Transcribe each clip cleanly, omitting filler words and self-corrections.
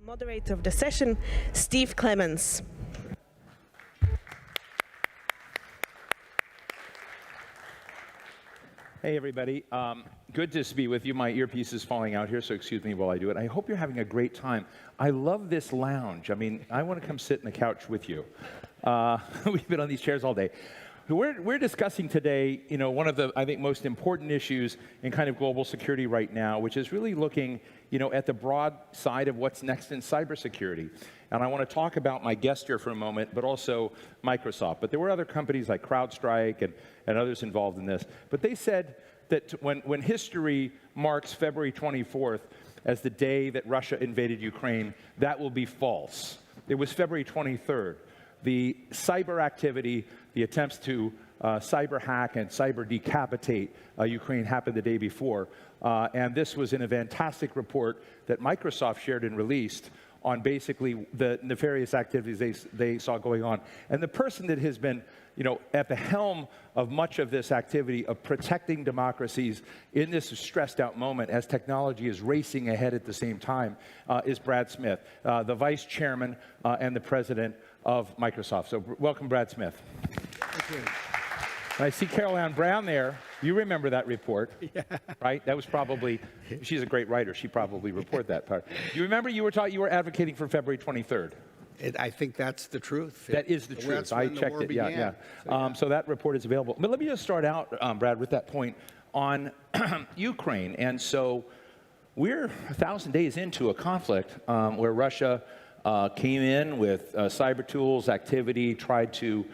Moderator of the session, Steve Clemons. Hey, everybody. Good to be with you. My earpiece is falling out here, so excuse me while I do it. I hope you're having a great time. I love this lounge. I mean, I want to come sit on the couch with you. We've been on these chairs all day. We're discussing today, one of the, I think, most important issues in kind of global security right now, which is really looking, at the broad side of what's next in cybersecurity. And I want to talk about my guest here for a moment, but also Microsoft. But there were other companies like CrowdStrike and others involved in this. But they said that when history marks February 24th as the day that Russia invaded Ukraine, that will be false. It was February 23rd. The cyber activity, the attempts to cyber hack and cyber decapitate Ukraine happened the day before. And this was in a fantastic report that Microsoft shared and released on basically the nefarious activities they saw going on. And the person that has been, at the helm of much of this activity of protecting democracies in this stressed out moment as technology is racing ahead at the same time is Brad Smith, the vice chairman and the president of Microsoft. So welcome, Brad Smith. Thank you. And I see Carol Ann Brown there. You remember that report, right? That was probably, she's a great writer. She probably reported that part. You remember you were advocating for February 23rd? I think that's the truth. That is the truth. I checked it, yeah. So that report is available. But let me just start out, Brad, with that point on Ukraine. And so we're 1,000 days into a conflict where Russia came in with cyber tools, activity, tried to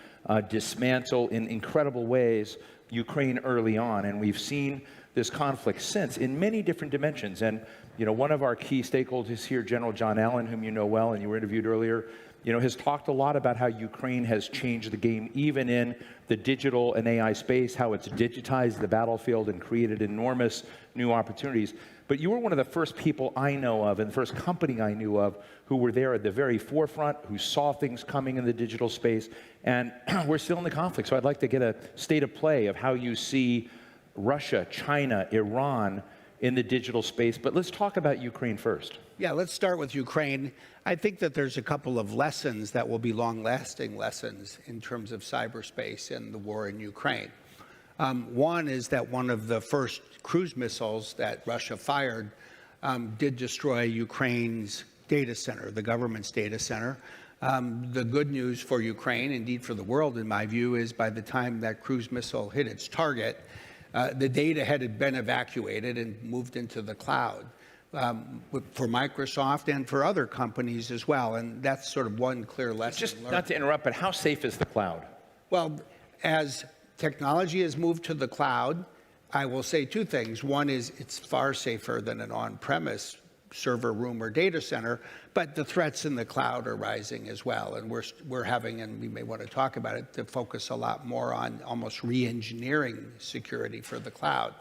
dismantle in incredible ways Ukraine early on. And we've seen this conflict since in many different dimensions. And one of our key stakeholders here, General John Allen, whom you know well and you were interviewed earlier, has talked a lot about how Ukraine has changed the game, even in the digital and AI space, how it's digitized the battlefield and created enormous new opportunities. But you were one of the first people I know of, and the first company I knew of, who were there at the very forefront, who saw things coming in the digital space, and we're still in the conflict. So I'd like to get a state of play of how you see Russia, China, Iran in the digital space. But let's talk about Ukraine first. Yeah, let's start with Ukraine. I think that there's a couple of lessons that will be long-lasting lessons in terms of cyberspace and the war in Ukraine. One is that one of the first cruise missiles that Russia fired did destroy Ukraine's data center, the government's data center. The good news for Ukraine, indeed for the world in my view, is by the time that cruise missile hit its target, the data had been evacuated and moved into the cloud for Microsoft and for other companies as well. And that's sort of one clear lesson. Just not to interrupt, but how safe is the cloud? Well, as technology has moved to the cloud, I will say two things. One is it's far safer than an on-premise server room or data center, but the threats in the cloud are rising as well. And we're having, and we may want to talk about it, to focus a lot more on almost re-engineering security for the cloud.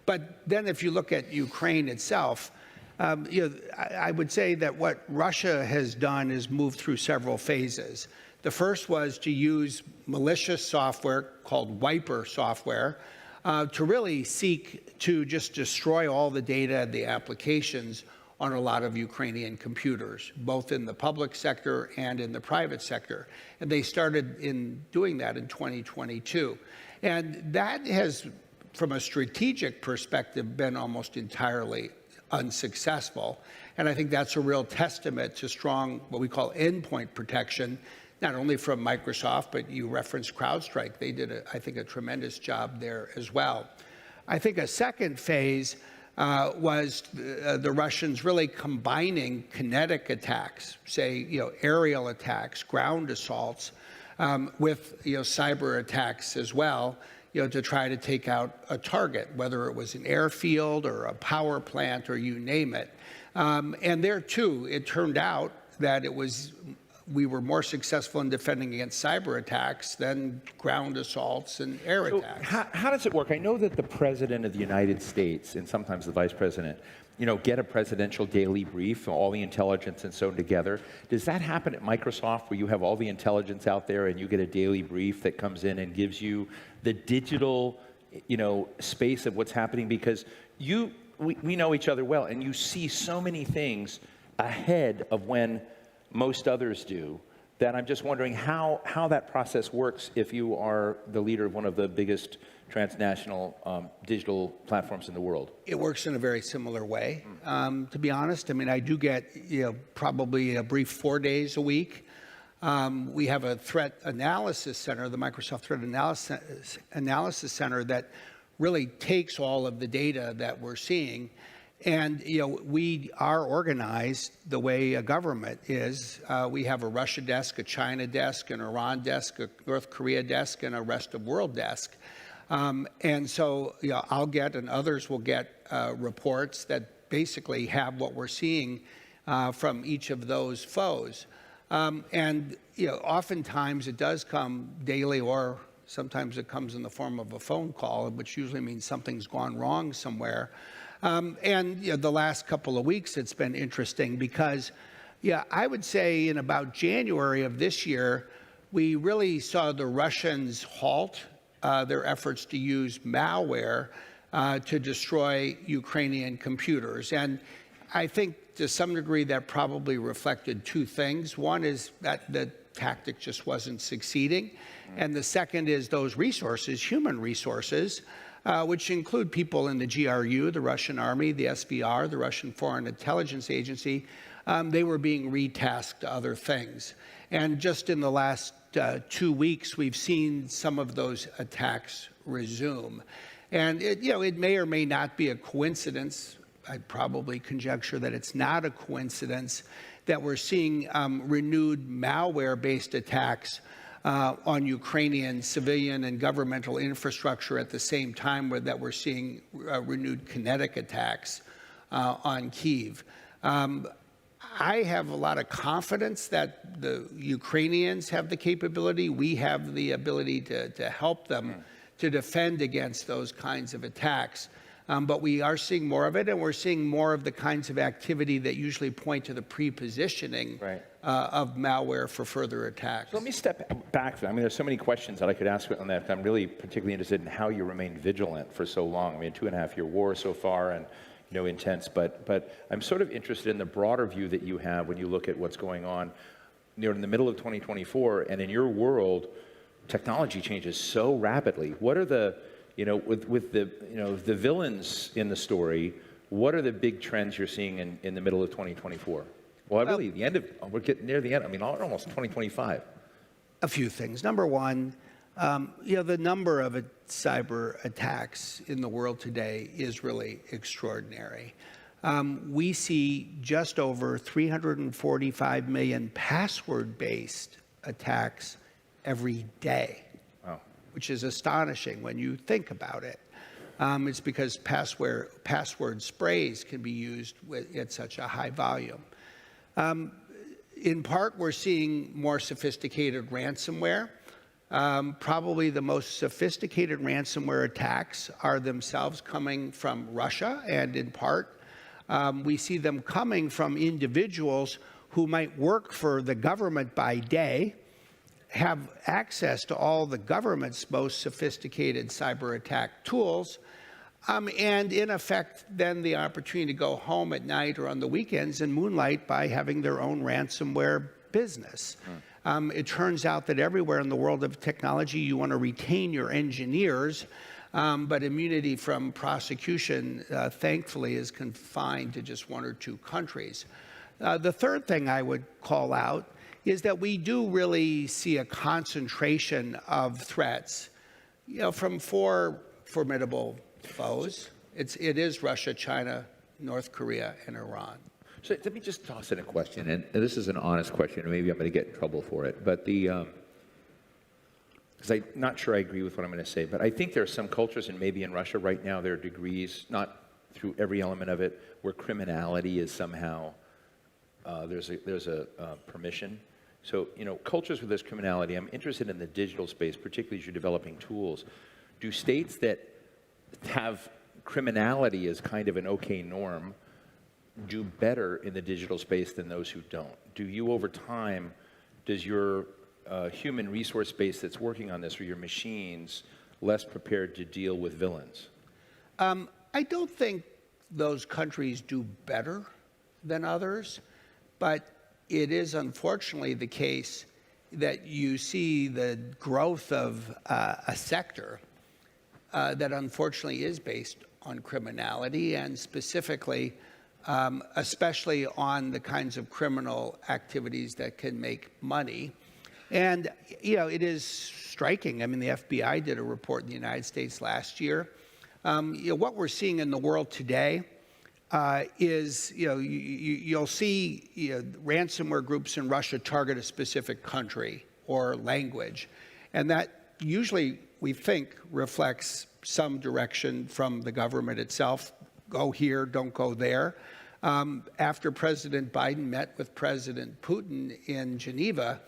But then if you look at Ukraine itself, I would say that what Russia has done is move through several phases. The first was to use malicious software called wiper software to really seek to just destroy all the data and the applications on a lot of Ukrainian computers, both in the public sector and in the private sector. And they started in doing that in 2022. And that has, from a strategic perspective, been almost entirely unsuccessful. And I think that's a real testament to strong, what we call endpoint protection, not only from Microsoft, but you referenced CrowdStrike. They did, I think, a tremendous job there as well. I think a second phase was the Russians really combining kinetic attacks, say, aerial attacks, ground assaults, with, cyber attacks as well, to try to take out a target, whether it was an airfield or a power plant or you name it. And there, too, it turned out that we were more successful in defending against cyber attacks than ground assaults and air attacks. How does it work? I know that the President of the United States, and sometimes the Vice President, get a presidential daily brief, all the intelligence and so together. Does that happen at Microsoft where you have all the intelligence out there and you get a daily brief that comes in and gives you the digital, space of what's happening? Because we know each other well, and you see so many things ahead of when most others do, that I'm just wondering how that process works if you are the leader of one of the biggest transnational digital platforms in the world. It works in a very similar way, to be honest. I mean, I do get probably a brief 4 days a week. We have a threat analysis center, the Microsoft Threat Analysis Center, that really takes all of the data that we're seeing. And we are organized the way a government is. We have a Russia desk, a China desk, an Iran desk, a North Korea desk, and a rest of world desk. And so I'll get, and others will get, reports that basically have what we're seeing from each of those foes. And oftentimes it does come daily, or sometimes it comes in the form of a phone call, which usually means something's gone wrong somewhere. And the last couple of weeks, it's been interesting because, I would say in about January of this year, we really saw the Russians halt their efforts to use malware to destroy Ukrainian computers. And I think to some degree that probably reflected two things. One is that the tactic just wasn't succeeding. And the second is those resources, human resources, which include people in the GRU, the Russian army, the SVR, the Russian Foreign Intelligence Agency, they were being retasked to other things. And just in the last 2 weeks, we've seen some of those attacks resume. And it may or may not be a coincidence. I'd probably conjecture that it's not a coincidence that we're seeing renewed malware-based attacks on Ukrainian civilian and governmental infrastructure at the same time that we're seeing renewed kinetic attacks on Kyiv. I have a lot of confidence that the Ukrainians have the capability. We have the ability to help them to defend against those kinds of attacks. But we are seeing more of it, and we're seeing more of the kinds of activity that usually point to the pre-positioning of malware for further attacks. So let me step back. I mean, there's so many questions that I could ask on that. I'm really particularly interested in how you remained vigilant for so long. I mean, a 2.5-year war so far, and intense. But I'm sort of interested in the broader view that you have when you look at what's going on in the middle of 2024, and in your world, technology changes so rapidly. What are the with the villains in the story, what are the big trends you're seeing in the middle of 2024? Well, really, we're getting near the end. I mean, almost 2025. A few things. Number one, the number of cyber attacks in the world today is really extraordinary. We see just over 345 million password-based attacks every day. Wow. Which is astonishing when you think about it. It's because password sprays can be used at such a high volume. In part, we're seeing more sophisticated ransomware. Probably the most sophisticated ransomware attacks are themselves coming from Russia, and in part, we see them coming from individuals who might work for the government by day, have access to all the government's most sophisticated cyber attack tools, and in effect, then the opportunity to go home at night or on the weekends and moonlight by having their own ransomware business. It turns out that everywhere in the world of technology, you want to retain your engineers, but immunity from prosecution, thankfully, is confined to just 1 or 2 countries. The third thing I would call out is that we do really see a concentration of threats, from 4 formidable foes. It is Russia, China, North Korea, and Iran. So let me just toss in a question, and this is an honest question, and maybe I'm going to get in trouble for it, but because I'm not sure I agree with what I'm going to say, but I think there are some cultures, and maybe in Russia right now, there are degrees, not through every element of it, where criminality is somehow, there's a permission. So, cultures where there's criminality, I'm interested in the digital space, particularly as you're developing tools. Do states that have criminality as kind of an okay norm do better in the digital space than those who don't? Do you, over time, does your human resource base that's working on this, or your machines, less prepared to deal with villains? I don't think those countries do better than others. But it is unfortunately the case that you see the growth of a sector that unfortunately is based on criminality, and specifically, especially on the kinds of criminal activities that can make money. And, it is striking. I mean, the FBI did a report in the United States last year. What we're seeing in the world today is, you'll see ransomware groups in Russia target a specific country or language. And that usually, we think, reflects some direction from the government itself. Go here, don't go there. After President Biden met with President Putin in Geneva,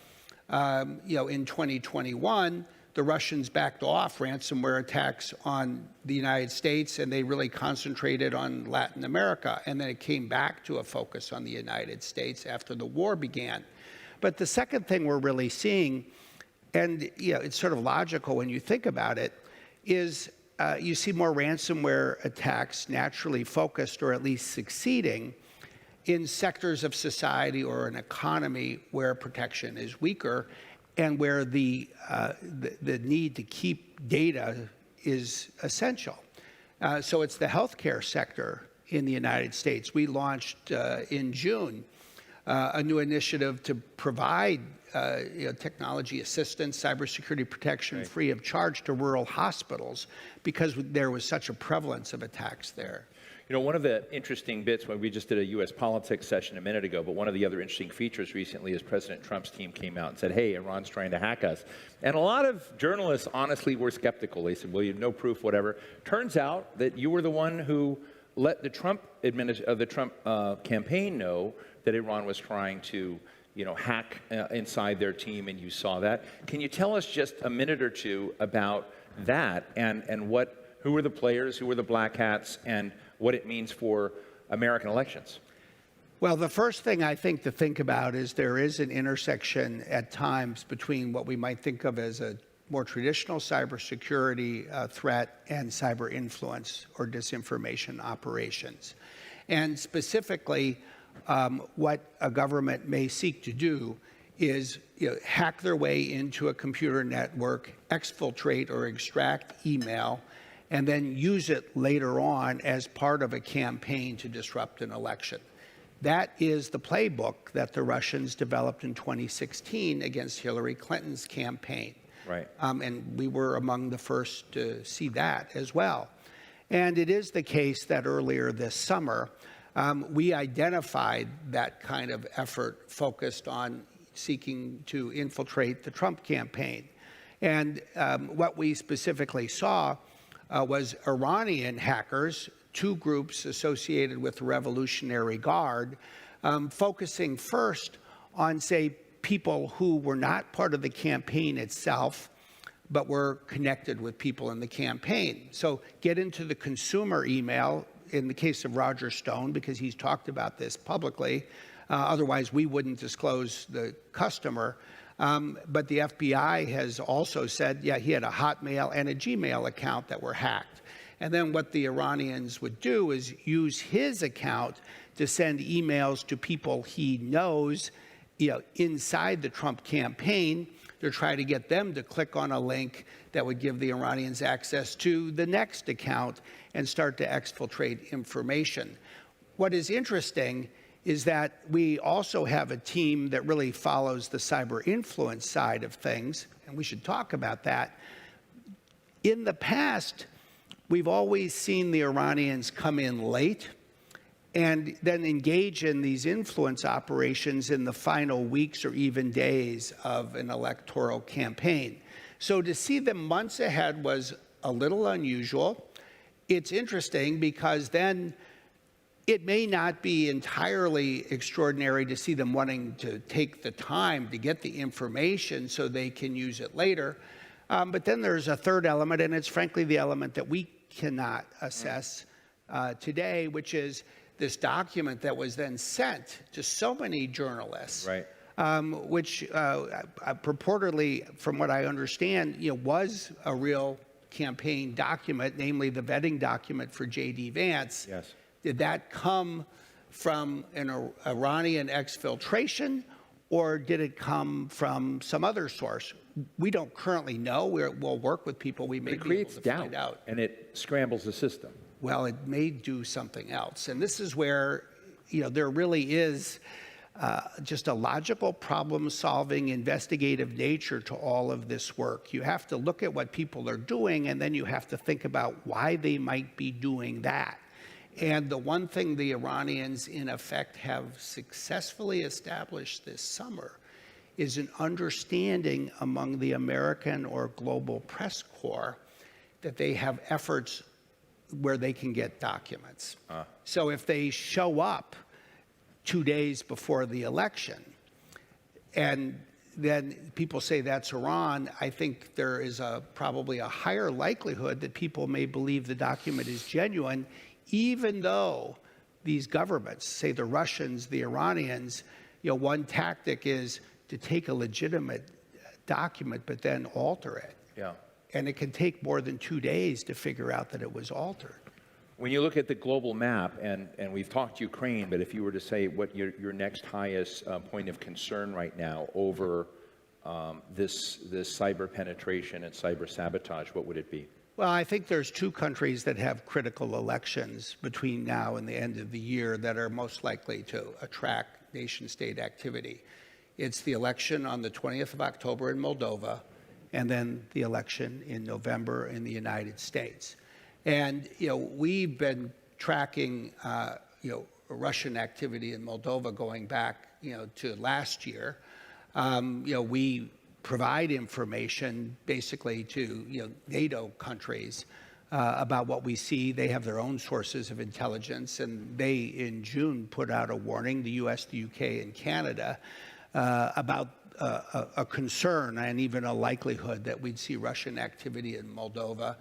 in 2021, the Russians backed off ransomware attacks on the United States, and they really concentrated on Latin America. And then it came back to a focus on the United States after the war began. But the second thing we're really seeing, and it's sort of logical when you think about it, is you see more ransomware attacks naturally focused, or at least succeeding, in sectors of society or an economy where protection is weaker, and where the need to keep data is essential. So it's the healthcare sector in the United States. We launched in June a new initiative to provide technology assistance, cybersecurity protection free of charge to rural hospitals, because there was such a prevalence of attacks there. One of the interesting bits, when we just did a U.S. politics session a minute ago, but one of the other interesting features recently is President Trump's team came out and said, hey, Iran's trying to hack us. And a lot of journalists honestly were skeptical. They said, well, you have no proof, whatever. Turns out that you were the one who let the Trump campaign know that Iran was trying to hack inside their team, and you saw that. Can you tell us just a minute or two about that, and who were the players, who were the black hats, and what it means for American elections? Well, the first thing I think to think about is there is an intersection at times between what we might think of as a more traditional cybersecurity threat and cyber influence or disinformation operations. And specifically, what a government may seek to do is hack their way into a computer network, exfiltrate or extract email, and then use it later on as part of a campaign to disrupt an election. That is the playbook that the Russians developed in 2016 against Hillary Clinton's campaign. Right. And we were among the first to see that as well. And it is the case that earlier this summer, we identified that kind of effort focused on seeking to infiltrate the Trump campaign. And what we specifically saw was Iranian hackers, two groups associated with the Revolutionary Guard, focusing first on, say, people who were not part of the campaign itself, but were connected with people in the campaign. So get into the consumer email, in the case of Roger Stone, because he's talked about this publicly. Otherwise, we wouldn't disclose the customer. But the FBI has also said, yeah, he had a Hotmail and a Gmail account that were hacked. And then what the Iranians would do is use his account to send emails to people he knows, inside the Trump campaign, to try to get them to click on a link that would give the Iranians access to the next account and start to exfiltrate information. What is interesting is that we also have a team that really follows the cyber influence side of things, and we should talk about that. In the past, we've always seen the Iranians come in late and then engage in these influence operations in the final weeks or even days of an electoral campaign. So to see them months ahead was a little unusual. It's interesting because then it may not be entirely extraordinary to see them wanting to take the time to get the information so they can use it later. But then there's a third element, and it's frankly the element that we cannot assess today, which is this document that was then sent to so many journalists, right. Which purportedly, from what I understand, was a real campaign document, namely the vetting document for J.D. Vance. Yes. Did that come from an Iranian exfiltration, or did it come from some other source? We don't currently know. We'll work with people. We may It be able creates to doubt, find out. and it scrambles the system. Well, it may do something else. And this is where, there really is just a logical problem-solving, investigative nature to all of this work. You have to look at what people are doing, and then you have to think about why they might be doing that. And the one thing the Iranians, in effect, have successfully established this summer is an understanding among the American or global press corps that they have efforts where they can get documents. So if they show up 2 days before the election, and then people say that's Iran, I think there is probably a higher likelihood that people may believe the document is genuine, even though these governments, say the Russians, the Iranians, one tactic is to take a legitimate document but then alter it. Yeah. And it can take more than 2 days to figure out that it was altered. When you look at the global map, and we've talked Ukraine, but if you were to say what your next highest point of concern right now over this cyber penetration and cyber sabotage, what would it be? Well, I think there's 2 countries that have critical elections between now and the end of the year that are most likely to attract nation-state activity. It's the election on the 20th of October in Moldova, and then the election in November in the United States. And, we've been tracking, Russian activity in Moldova going back, to last year. We provide information basically to, NATO countries about what we see. They have their own sources of intelligence, and they, in June, put out a warning, the US, the UK, and Canada, about a concern and even a likelihood that we'd see Russian activity in Moldova.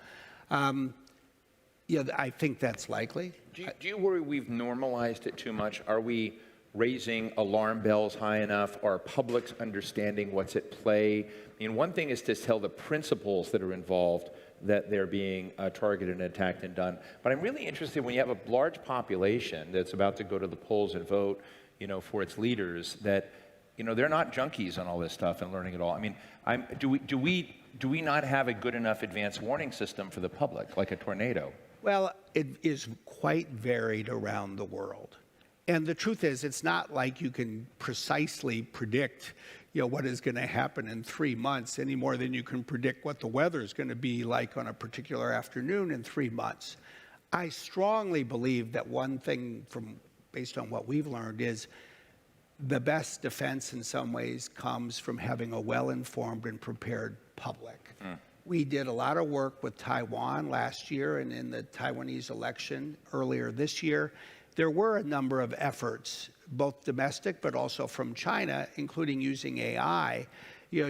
I think that's likely. Do you worry we've normalized it too much? Are we raising alarm bells high enough? Are publics understanding what's at play? I mean, one thing is to tell the principles that are involved that they're being targeted and attacked and done. But I'm really interested when you have a large population that's about to go to the polls and vote, for its leaders, that they're not junkies on all this stuff and learning it all. I mean, do we not have a good enough advanced warning system for the public, like a tornado? Well, it is quite varied around the world. And the truth is, it's not like you can precisely predict, what is going to happen in 3 months any more than you can predict what the weather is going to be like on a particular afternoon in 3 months. I strongly believe that one thing based on what we've learned is the best defense in some ways comes from having a well-informed and prepared public. We did a lot of work with Taiwan last year, and in the Taiwanese election earlier this year, there were a number of efforts, both domestic but also from China, including using AI,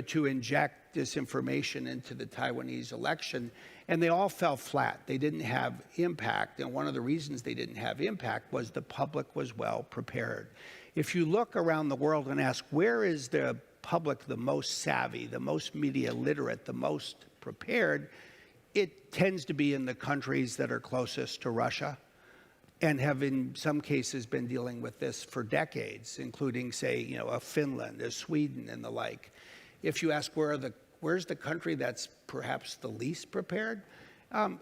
to inject disinformation into the Taiwanese election, and they all fell flat. They didn't have impact, and one of the reasons they didn't have impact was the public was well prepared. If you look around the world and ask, where is the public the most savvy, the most media literate, the most prepared, it tends to be in the countries that are closest to Russia and have in some cases been dealing with this for decades, including, say, a Finland, a Sweden, and the like. If you ask where's the country that's perhaps the least prepared,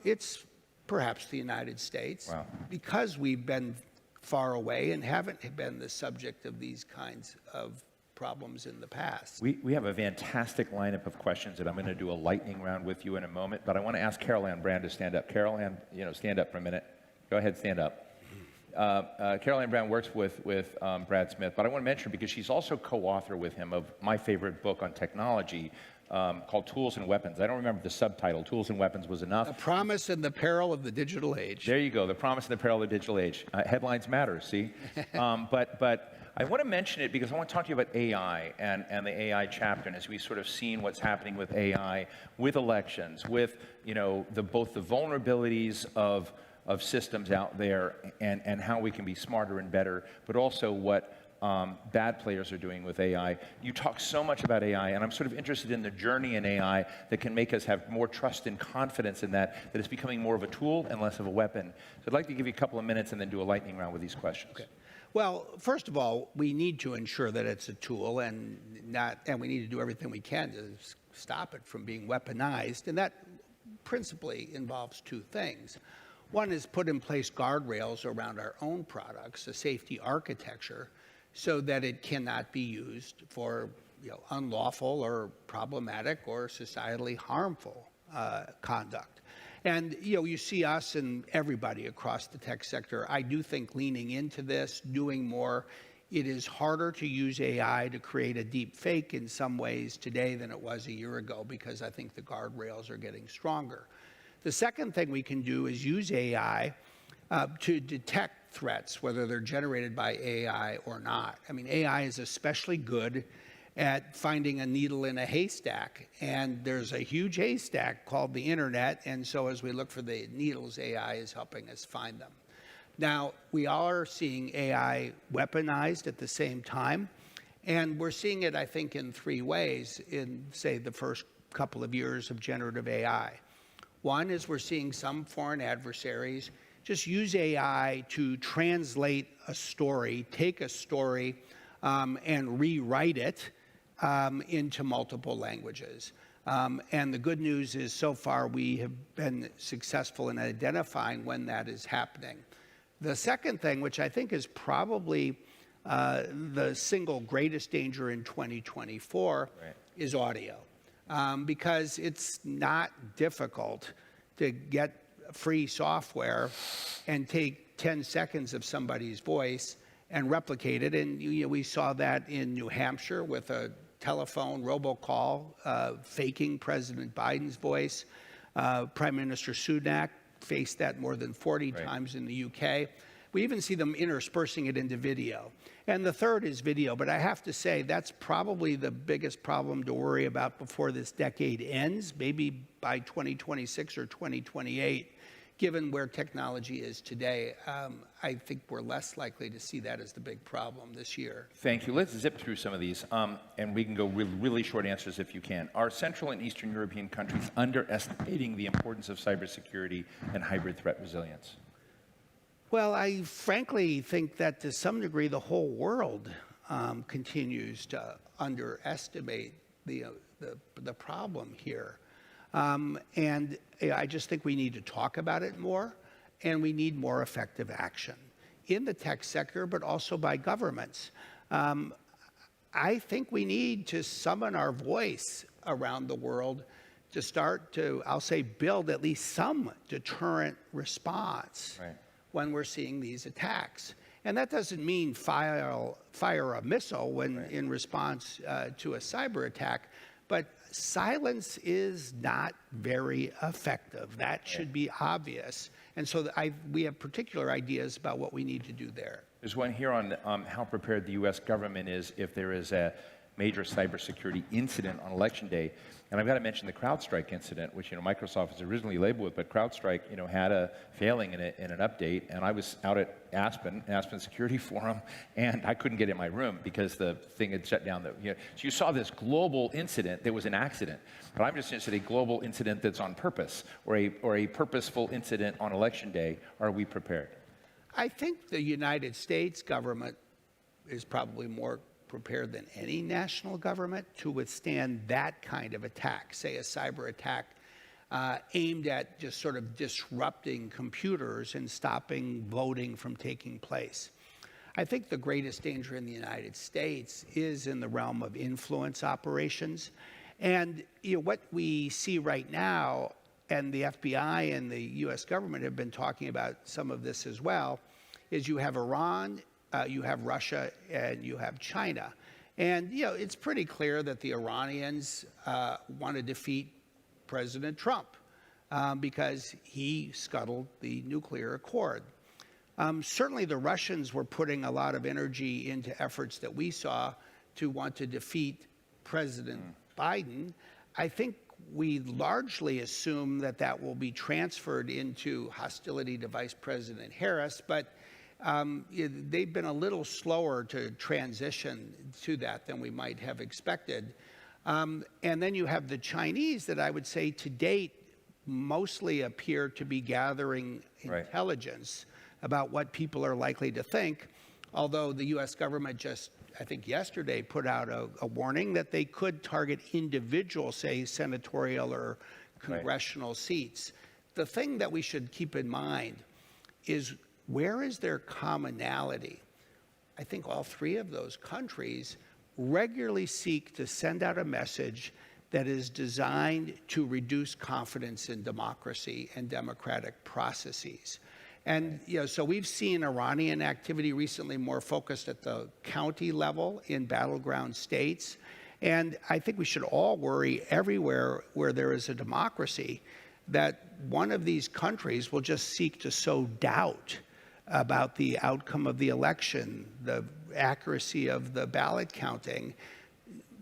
it's perhaps the United States. Wow. Because we've been far away and haven't been the subject of these kinds of problems in the past. We have a fantastic lineup of questions that I'm going to do a lightning round with you in a moment, but I want to ask Carol Ann Brand to stand up. Carol Ann, stand up for a minute. Go ahead, stand up. Carol Ann Brand works with Brad Smith, but I want to mention her because she's also co-author with him of my favorite book on technology called Tools and Weapons. I don't remember the subtitle. Tools and Weapons was enough. The Promise and the Peril of the Digital Age. There you go. The Promise and the Peril of the Digital Age. Headlines matter, see? But I want to mention it because I want to talk to you about AI and the AI chapter, and as we've sort of seen what's happening with AI, with elections, with both the vulnerabilities of systems out there and how we can be smarter and better, but also what bad players are doing with AI. You talk so much about AI, and I'm sort of interested in the journey in AI that can make us have more trust and confidence in that it's becoming more of a tool and less of a weapon. So I'd like to give you a couple of minutes and then do a lightning round with these questions. Okay. Well, first of all, we need to ensure that it's a tool and we need to do everything we can to stop it from being weaponized. And that principally involves two things. One is put in place guardrails around our own products, a safety architecture, so that it cannot be used for unlawful or problematic or societally harmful conduct. And you see us and everybody across the tech sector, I do think, leaning into this, doing more. It is harder to use AI to create a deep fake in some ways today than it was a year ago, because I think the guardrails are getting stronger. The second thing we can do is use AI to detect threats, whether they're generated by AI or not. I mean, AI is especially good at finding a needle in a haystack, and there's a huge haystack called the internet, and so as we look for the needles, AI is helping us find them. Now, we are seeing AI weaponized at the same time, and we're seeing it, I think, in three ways in, say, the first couple of years of generative AI. One is we're seeing some foreign adversaries just use AI to translate a story, take a story, and rewrite it into multiple languages. And the good news is, so far, we have been successful in identifying when that is happening. The second thing, which I think is probably the single greatest danger in 2024, is audio. Because it's not difficult to get free software and take 10 seconds of somebody's voice and replicate it. And we saw that in New Hampshire with a telephone robocall faking President Biden's voice. Prime Minister Sunak faced that more than 40 times in the UK. We even see them interspersing it into video. And the third is video, but I have to say that's probably the biggest problem to worry about before this decade ends, maybe by 2026 or 2028. Given where technology is today, I think we're less likely to see that as the big problem this year. Thank you. Let's zip through some of these, and we can go really short answers if you can. Are Central and Eastern European countries underestimating the importance of cybersecurity and hybrid threat resilience? Well, I frankly think that to some degree the whole world continues to underestimate the problem here. And I just think we need to talk about it more, and we need more effective action in the tech sector, but also by governments. I think we need to summon our voice around the world to start to, I'll say, build at least some deterrent response when we're seeing these attacks. And that doesn't mean fire a missile when in response to a cyber attack, but silence is not very effective. That should be obvious. And so we have particular ideas about what we need to do there. There's one here on how prepared the U.S. government is if there is a major cybersecurity incident on Election Day. And I've got to mention the CrowdStrike incident, which Microsoft was originally labeled with, but CrowdStrike had a failing in an update, and I was out at Aspen Security Forum, and I couldn't get in my room because the thing had shut down. So you saw this global incident that was an accident, but I'm just interested in a global incident that's on purpose, or a purposeful incident on Election Day. Are we prepared? I think the United States government is probably more prepared than any national government to withstand that kind of attack, say a cyber attack aimed at just sort of disrupting computers and stopping voting from taking place. I think the greatest danger in the United States is in the realm of influence operations. And what we see right now, and the FBI and the US government have been talking about some of this as well, is you have Iran, you have Russia, and you have China. And it's pretty clear that the Iranians want to defeat President Trump because he scuttled the nuclear accord. Certainly the Russians were putting a lot of energy into efforts that we saw to want to defeat President Biden. I think we largely assume that that will be transferred into hostility to Vice President Harris, but they've been a little slower to transition to that than we might have expected. And then you have the Chinese that I would say to date mostly appear to be gathering intelligence about what people are likely to think. although the U.S. government just, I think yesterday, put out a warning that they could target individual, say, senatorial or congressional seats. The thing that we should keep in mind is, where is their commonality? I think all three of those countries regularly seek to send out a message that is designed to reduce confidence in democracy and democratic processes. And so we've seen Iranian activity recently more focused at the county level in battleground states. And I think we should all worry everywhere where there is a democracy that one of these countries will just seek to sow doubt about the outcome of the election, the accuracy of the ballot counting,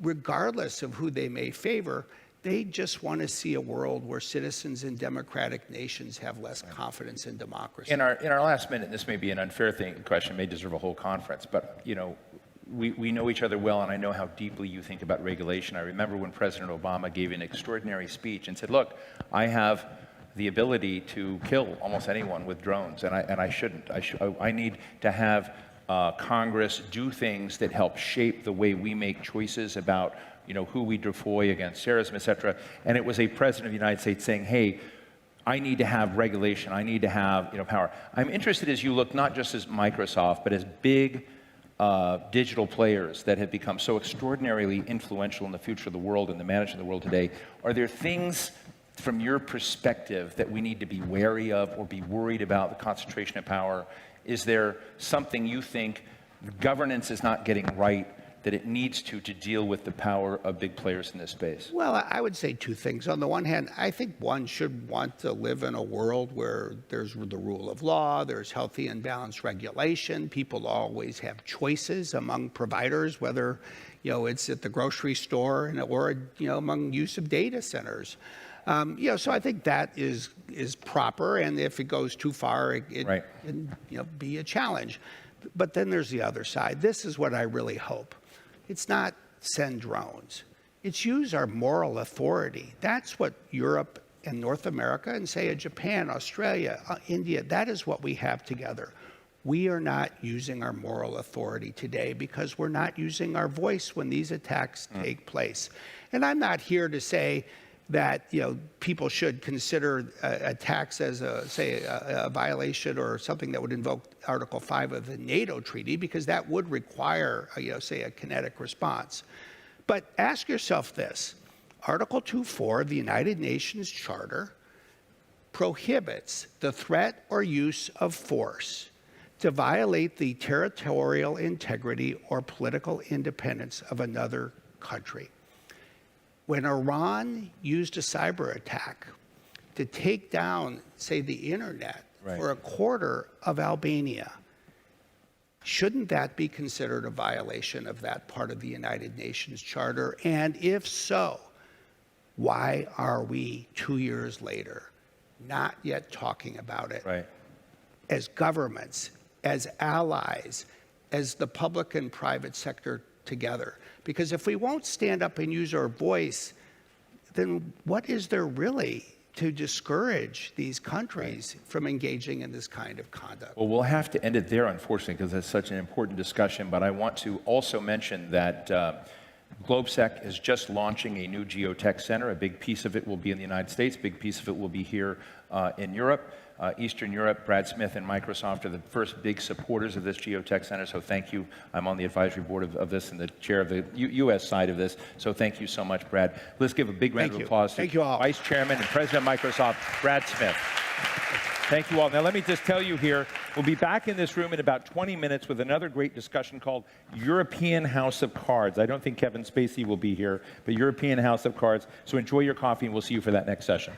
regardless of who they may favor. They just want to see a world where citizens in democratic nations have less confidence in democracy. In our last minute, this may be an unfair question, may deserve a whole conference, but we know each other well, and I know how deeply you think about regulation. I remember when President Obama gave an extraordinary speech and said, look, I have the ability to kill almost anyone with drones, and I shouldn't. I need to have Congress do things that help shape the way we make choices about who we deploy against terrorism, et cetera. And it was a president of the United States saying, hey, I need to have regulation. I need to have power. I'm interested as you look not just as Microsoft, but as big digital players that have become so extraordinarily influential in the future of the world and the management of the world today. Are there things from your perspective that we need to be wary of or be worried about the concentration of power? Is there something you think governance is not getting right that it needs to deal with the power of big players in this space? Well, I would say two things. On the one hand, I think one should want to live in a world where there's the rule of law, there's healthy and balanced regulation. People always have choices among providers, whether it's at the grocery store or among use of data centers. So I think that is proper, and if it goes too far, it can be a challenge. But then there's the other side. This is what I really hope. It's not send drones. It's use our moral authority. That's what Europe and North America and, say, Japan, Australia, India, that is what we have together. We are not using our moral authority today because we're not using our voice when these attacks take place. And I'm not here to say that people should consider attacks as a violation or something that would invoke Article 5 of the NATO treaty, because that would require say a kinetic response. But ask yourself this: Article 2.4 of the United Nations Charter prohibits the threat or use of force to violate the territorial integrity or political independence of another country. When Iran used a cyber attack to take down, say, the internet for a quarter of Albania, shouldn't that be considered a violation of that part of the United Nations Charter? And if so, why are we 2 years later not yet talking about it as governments, as allies, as the public and private sector together? Because if we won't stand up and use our voice, then what is there really to discourage these countries from engaging in this kind of conduct? Well, we'll have to end it there, unfortunately, because it's such an important discussion. But I want to also mention that GLOBSEC is just launching a new geotech center. A big piece of it will be in the United States. A big piece of it will be here in Europe. Eastern Europe, Brad Smith and Microsoft are the first big supporters of this geotech center, so thank you. I'm on the advisory board of this and the chair of the U.S. side of this, so thank you so much, Brad. Let's give a big round of applause to Vice Chairman and President of Microsoft, Brad Smith. Thank you all. Now, let me just tell you here, we'll be back in this room in about 20 minutes with another great discussion called European House of Cards. I don't think Kevin Spacey will be here, but European House of Cards. So enjoy your coffee, and we'll see you for that next session.